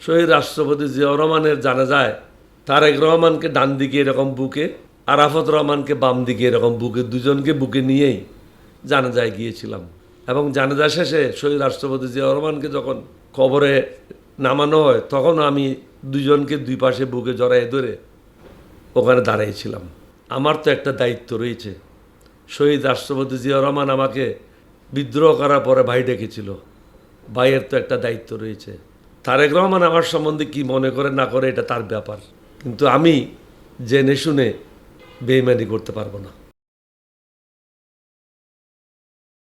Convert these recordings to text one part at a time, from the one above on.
শহীদ রাষ্ট্রপতি জিয়াউর রহমানের জানাজায় তারেক রহমানকে ডান দিকে এরকম বুকে, আরাফাত রহমানকে বাম দিকে এরকম বুকে, দুজনকে বুকে নিয়েই জানাজায় গিয়েছিলাম। এবং জানাজা শেষে শহীদ রাষ্ট্রপতি জিয়াউর রহমানকে যখন কবরে নামানো হয় তখন আমি দুজনকে দুই পাশে বুকে জড়াইয়ে ধরে ওখানে দাঁড়িয়েছিলাম। আমার তো একটা দায়িত্ব রয়েছে। শহীদ রাষ্ট্রপতি জিয়াউর রহমান আমাকে বিদ্রোহ করার পরে ভাই ডেকেছিল, ভাইয়ের তো একটা দায়িত্ব রয়েছে। তারেক রহমান আমার সম্বন্ধে কি মনে করে না করে এটা তার ব্যাপার, কিন্তু আমি জেনে শুনে বেইমানি করতে পারবো না।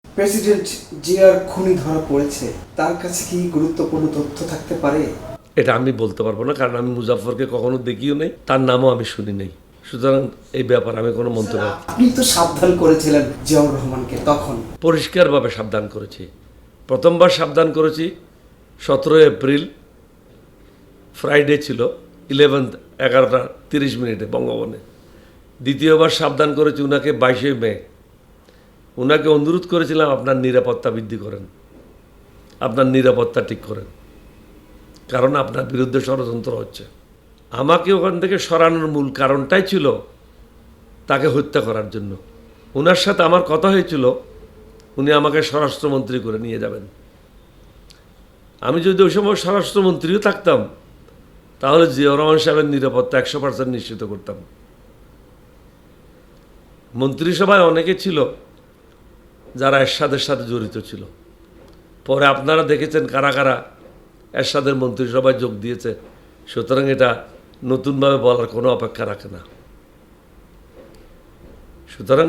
প্রেসিডেন্ট জিয়ার খুনি ধরা পড়েছে, তার কাছে কি গুরুত্বপূর্ণ তথ্য থাকতে পারে? এটা আমি বলতে পারবো না, কারণ আমি মুজাফফরকে কখনো দেখিও নেই, তার নামও আমি শুনি নেই। সুতরাং এই ব্যাপারে আমি কোনো মন্তব্য। আপনি তো সাবধান করেছিলেন জিয়াউর রহমানকে, তখন পরিষ্কারভাবে সাবধান করেছি। প্রথমবার সাবধান করেছি 17 এপ্রিল, ফ্রাইডে ছিল, 11:30 বঙ্গভবনে। দ্বিতীয়বার সাবধান করেছি উনাকে 22শে মে। উনাকে অনুরোধ করেছিলাম আপনার নিরাপত্তা বৃদ্ধি করেন, আপনার নিরাপত্তা ঠিক করেন, কারণ আপনার বিরুদ্ধে ষড়যন্ত্র হচ্ছে। আমাকে ওখান থেকে সরানোর মূল কারণটাই ছিল তাকে হত্যা করার জন্য। ওনার সাথে আমার কথা হয়েছিল উনি আমাকে স্বরাষ্ট্রমন্ত্রী করে নিয়ে যাবেন। আমি যদি ওই সময় স্বরাষ্ট্রমন্ত্রীও থাকতাম তাহলে জিয়াউর রহমান সাহেবের নিরাপত্তা 100% নিশ্চিত করতাম। মন্ত্রিসভায় অনেকে ছিল যারা এরশাদের সাথে জড়িত ছিল। পরে আপনারা দেখেছেন কারা কারা এরশাদের মন্ত্রিসভায় যোগ দিয়েছে। সুতরাং এটা নতুনভাবে বলার কোনো অপেক্ষা রাখে না। সুতরাং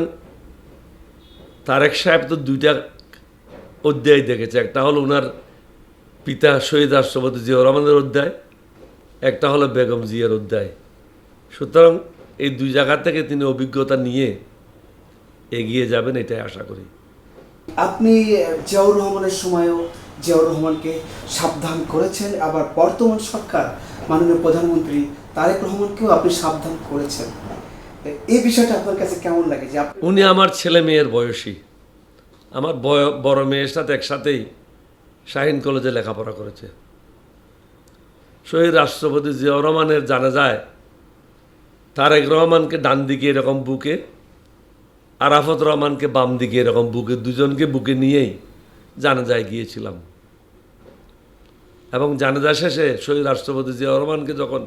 তারেক সাহেব তো দুইটা অধ্যায় দেখেছে, একটা হলো ওনার পিতা শহীদ রাষ্ট্রপতি জিয়াউর রহমানের অধ্যায়, একটা হলো বেগম জিয়ার অধ্যায়। সুতরাং এই দুই জায়গা থেকে তিনি অভিজ্ঞতা নিয়ে এগিয়ে যাবেন, এটাই আশা করি। আপনি জিয়াউর রহমানের সময়ও জিয়াউর রহমানকে সাবধান করেছেন, আবার বর্তমান সরকার মাননীয় প্রধানমন্ত্রী তারেক রহমানকেও আপনি সাবধান করেছেন। এই বিষয়টা আপনার কাছে কেমন লাগে? যে উনি আমার ছেলে মেয়ের বয়সী, আমার বড় মেয়ের সাথে একসাথেই শাহীন কলেজে লেখাপড়া করেছে। শহীদ রাষ্ট্রপতি জিয়াউর রহমানের জানাজায় তারেক রহমানকে ডান দিকে এরকম বুকে, আরাফাত রহমানকে বাম দিকে এরকম বুকে, দুজনকে বুকে নিয়েই জানাজায় গিয়েছিলাম। এবং জানাজা শেষে শহীদ রাষ্ট্রপতি জিয়াউর রহমানকে যখন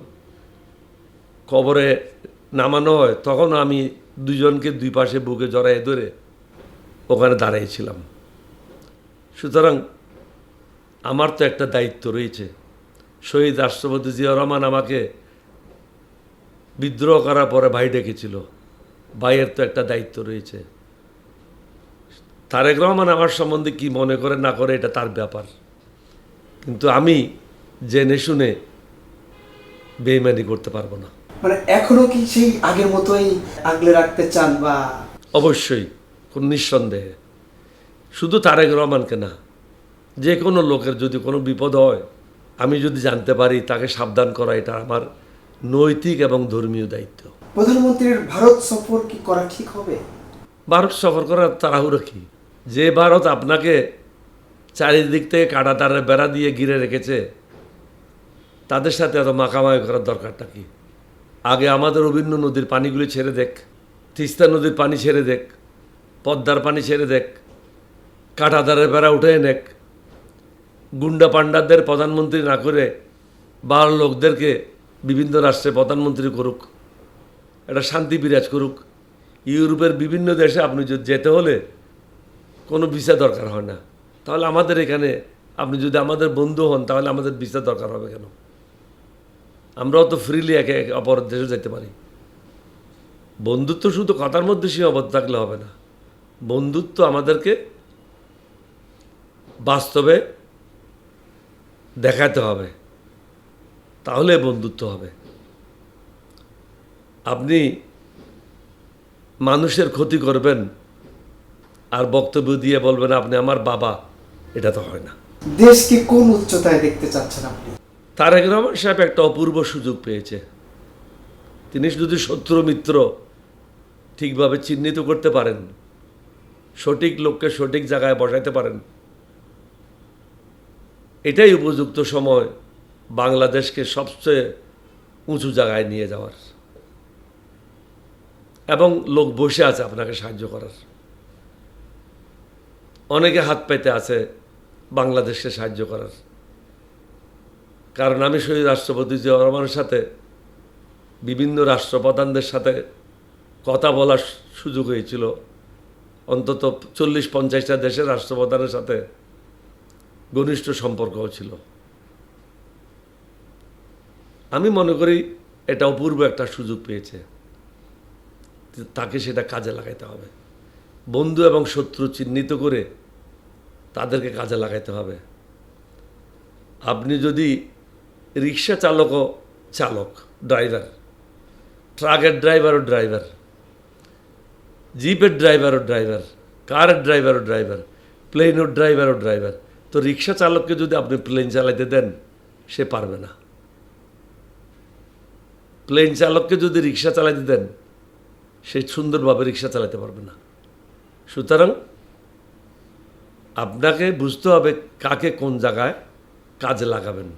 কবরে নামানো হয় তখন আমি দুজনকে দুই পাশে বুকে জড়াইয়ে ধরে ওখানে দাঁড়িয়েছিলাম। সুতরাং আমার তো একটা দায়িত্ব রয়েছে। শহীদ রাষ্ট্রপতি জিয়াউর রহমান আমাকে বিদ্রোহ করার পরে ভাই ডেকেছিল, ভাইয়ের তো একটা দায়িত্ব রয়েছে। তারেক রহমান আমার সম্বন্ধে কি মনে করে না করে এটা তার ব্যাপার, কিন্তু আমি জেনে শুনে বেইমানি করতে পারবো না। মানে এখনো কি সেই আগের মতোই আগলে রাখতে চান? বা অবশ্যই, কোন নিঃসন্দেহে। শুধু তারেক রহমানকে না, যে কোনো লোকের যদি কোনো বিপদ হয় আমি যদি জানতে পারি তাকে সাবধান করা, এটা আমার নৈতিক এবং ধর্মীয় দায়িত্ব। প্রধানমন্ত্রীর ভারত সফর কি করা ঠিক হবে? ভারত সফর করার তাড়াহুড়ো কি? যে ভারত আপনাকে চারিদিক থেকে কাঁটাতারের বেড়া দিয়ে ঘিরে রেখেছে তাদের সাথে এত মাখামাখি করার দরকারটা কি? আগে আমাদের অভিন্ন নদীর পানিগুলি ছেড়ে দেখ, তিস্তা নদীর পানি ছেড়ে দেখ, পদ্মার পানি ছেড়ে দেখ, কাঁটাতারের বেড়া উঠে নেক, গুন্ডা পান্ডাদের প্রধানমন্ত্রী না করে বাহার লোকদেরকে বিভিন্ন রাষ্ট্রে প্রধানমন্ত্রী করুক, একটা শান্তি বিরাজ করুক। ইউরোপের বিভিন্ন দেশে আপনি যদি যেতে হলে কোনো ভিসা দরকার হয় না, তাহলে আমাদের এখানে আপনি যদি আমাদের বন্ধু হন তাহলে আমাদের ভিসা দরকার হবে কেন? আমরাও তো ফ্রিলি একে অপর দেশে যেতে পারি। বন্ধুত্ব শুধু কথার মধ্যে সীমাবদ্ধ থাকলে হবে না, বন্ধুত্ব আমাদেরকে বাস্তবে দেখাতে হবে, তাহলে বন্ধুত্ব হবে। আপনি মানুষের ক্ষতি করবেন আর বক্তব্য দিয়ে বলবেন আপনি আমার বাবা, এটা তো হয় না। দেশকে কোন উচ্চতায় দেখতে চাচ্ছেন আপনি? তারেক রহমান সাহেব একটা অপূর্ব সুযোগ পেয়েছে। তিনি যদি শত্রু মিত্র ঠিকভাবে চিহ্নিত করতে পারেন, সঠিক লোককে সঠিক জায়গায় বসাইতে পারেন, এটাই উপযুক্ত সময় বাংলাদেশকে সবচেয়ে উঁচু জায়গায় নিয়ে যাওয়ার, এবং লোক বসে আছে আপনাকে সাহায্য করার। অনেকে হাত পেতে আছে বাংলাদেশকে সাহায্য করার। কারণ আমি শহীদ রাষ্ট্রপতি জিয়াউর রহমানের সাথে বিভিন্ন রাষ্ট্রপ্রধানদের সাথে কথা বলার সুযোগ হয়েছিল। অন্তত 40-50টা দেশের রাষ্ট্রপ্রধানের সাথে ঘনিষ্ঠ সম্পর্কও ছিল। আমি মনে করি এটা অপূর্ব একটা সুযোগ পেয়েছে, তাকে সেটা কাজে লাগাইতে হবে। বন্ধু এবং শত্রু চিহ্নিত করে তাদেরকে কাজে লাগাইতে হবে। আপনি যদি রিক্সা চালকও চালক, ড্রাইভার, ট্রাকের ড্রাইভারও ড্রাইভার, জিপের ড্রাইভারও ড্রাইভার, কারের ড্রাইভারও ড্রাইভার, প্লেনের ড্রাইভারও ড্রাইভার, তো রিক্সা চালককে যদি আপনি প্লেন চালাইতে দেন সে পারবে না। প্লেন চালককে যদি রিক্সা চালাইতে দেন সে সুন্দরভাবে রিক্সা চালাতে পারবে না। সুতরাং আপনাকে বুঝতে হবে কাকে কোন জায়গায় কাজে লাগাবেন।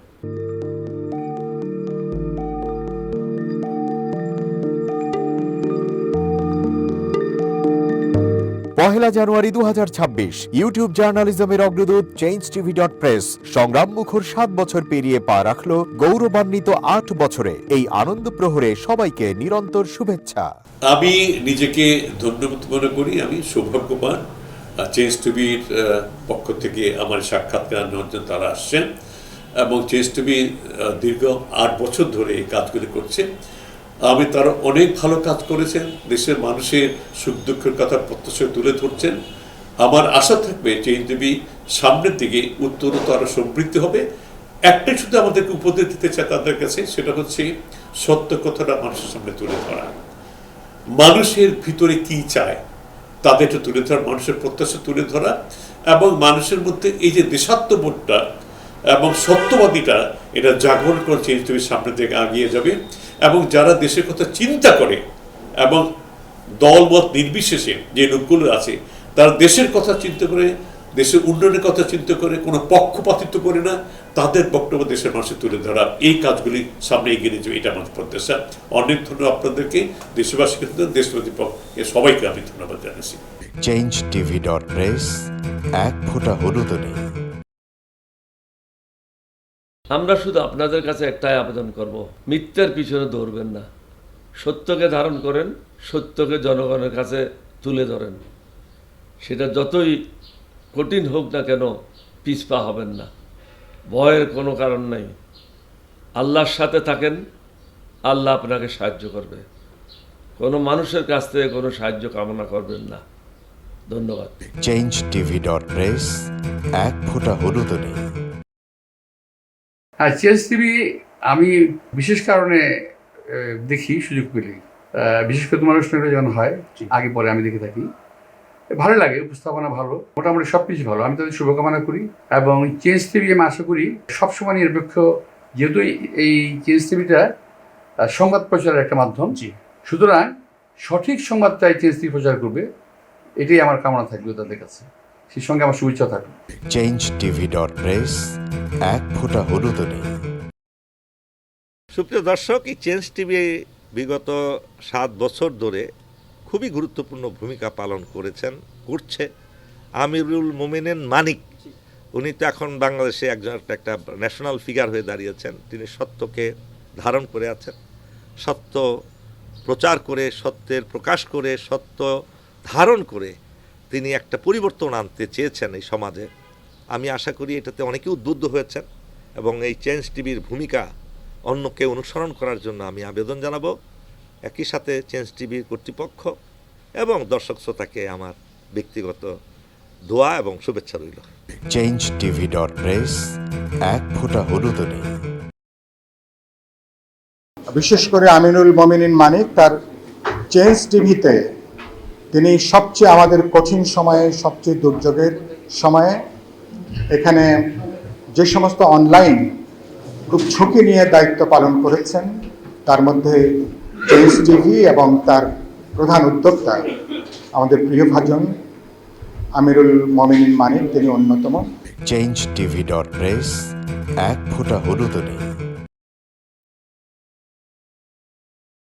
পহেলা জানুয়ারি 2026 ইউটিউব জার্নালিজমের অগ্রদূত changeTV.press সংগ্রাম মুখর 7 বছর পেরিয়ে পা রাখলো গৌরবান্বিত 8 বছরে। এই আনন্দ প্রহরে সবাইকে নিরন্তর শুভেচ্ছা। আমি নিজেকে ধন্যবাদ মনে করি। আমি সৌভাগ্যবান, চেঞ্জ টিভির পক্ষ থেকে আমার সাক্ষাৎকার নেওয়ার জন্য তারা আসছেন, এবং চেঞ্জ টিভি দীর্ঘ 8 বছর ধরে এই কাজগুলি করছে। আমি তারা অনেক ভালো কাজ করেছেন, দেশের মানুষের সুখ দুঃখের কথা প্রত্যক্ষ তুলে ধরছেন। আমার আশা থাকবে চেঞ্জ টিভি সামনের দিকে উত্তরোত্তর আরো সমৃদ্ধ হবে। একটাই শুধু আমাদেরকে উপদেশ দিতে চাই তাদের কাছে, সেটা হচ্ছে সত্য কথাটা মানুষের সামনে তুলে ধরা, মানুষের ভিতরে কি চায় তাদেরটা তুলে ধরা, মানুষের প্রত্যাশা তুলে ধরা, এবং মানুষের মধ্যে এই যে দেশাত্মবোধটা এবং সত্যবাদীটা এটা জাগরণ করে চেঞ্জ টিভির সামনের দিকে এগিয়ে যাবে। এবং যারা দেশের কথা চিন্তা করে এবং দলমত নির্বিশেষে যে লোকগুলো আছে তারা দেশের কথা চিন্তা করে, দেশের উন্নয়নের কথা চিন্তা করে, কোনো পক্ষপাতিত্ব করে না, তাদের বক্তব্য দেশের মানুষের তুলে ধরা, এই কাজগুলি সামনে এগিয়ে নিয়ে যাবে, এটা আমার প্রত্যাশা। অনেক ধন্যবাদ আপনাদেরকে, দেশবাসীকে, দেশবাসী পক্ষে সবাইকে আমি ধন্যবাদ জানাচ্ছি। changeTV.press এক ফোঁটা হলুদ নেই। আমরা শুধু আপনাদের কাছে একটাই আবেদন করব, মিথ্যার পিছনে দৌড়বেন না, সত্যকে ধারণ করেন, সত্যকে জনগণের কাছে তুলে ধরেন। সেটা যতই কঠিন হোক না কেন পিছপা হবেন না, ভয়ের কোনো কারণ নাই। আল্লাহর সাথে থাকেন, আল্লাহ আপনাকে সাহায্য করবে। কোনো মানুষের কাছ থেকে কোনো সাহায্য কামনা করবেন না। ধন্যবাদ। changeTV.press এক ফোঁটা হলুদ নেই। হ্যাঁ, চেঞ্জ টিভি আমি বিশেষ কারণে দেখি সুযোগ পেলে, বিশেষ করে তোমার অনুষ্ঠানটা যখন হয় আগে পরে আমি দেখে থাকি, ভালো লাগে, উপস্থাপনা ভালো, মোটামুটি সব কিছু ভালো। আমি তাদের শুভকামনা করি, এবং চেঞ্জ টিভি আমি আশা করি সবসময় নিরপেক্ষ, যেহেতু এই চেঞ্জ টিভিটা সংবাদ প্রচারের একটা মাধ্যম, সুতরাং সঠিক সংবাদটাই চেঞ্জ টিভি প্রচার করবে, এটাই আমার কামনা থাকবে তাদের কাছে। সেই সঙ্গে আমার শুভেচ্ছা থাকবে। changeTV.press এক ফোঁটা হলুদ নেই। সুপ্রিয় দর্শক, এই চেঞ্জ টিভি বিগত 7 বছর ধরে খুবই গুরুত্বপূর্ণ ভূমিকা পালন করছে আমিরুল মোমিনিন মানিক। উনি তো এখন বাংলাদেশে একটা ন্যাশনাল ফিগার হয়ে দাঁড়িয়েছেন। তিনি সত্যকে ধারণ করে আছেন, সত্য প্রচার করে, সত্যের প্রকাশ করে, সত্য ধারণ করে তিনি একটা পরিবর্তন আনতে চেয়েছেন এই সমাজে। আমি আশা করি এটাতে অনেকে উদ্বুদ্ধ হয়েছেন, এবং এই চেঞ্জ টিভির ভূমিকা অন্যকে অনুসরণ করার জন্য আমি আবেদন জানাবো। একই সাথে চেঞ্জ টিভির কর্তৃপক্ষ এবং দর্শক শ্রোতাকে আমার ব্যক্তিগত দোয়া এবং শুভেচ্ছা রইল। changeTV.press এক ফোঁটা হলুদ নেই। বিশেষ করে আমিনুল মোমিনিন মানিক তার চেঞ্জ টিভিতে তিনি সবচেয়ে আমাদের কঠিন সময়ে, সবচেয়ে দুর্যোগের সময়ে এখানে যে সমস্ত অনলাইন খুব ঝুঁকি নিয়ে দায়িত্ব পালন করেছেন, তার মধ্যে চেঞ্জ টিভি এবং তার প্রধান উদ্যোক্তা আমাদের প্রিয়ভাজন আমিরুল মোমিনিন মানিক, তিনি অন্যতম। changeTV.press এক ফোঁটা হলুদ নেই।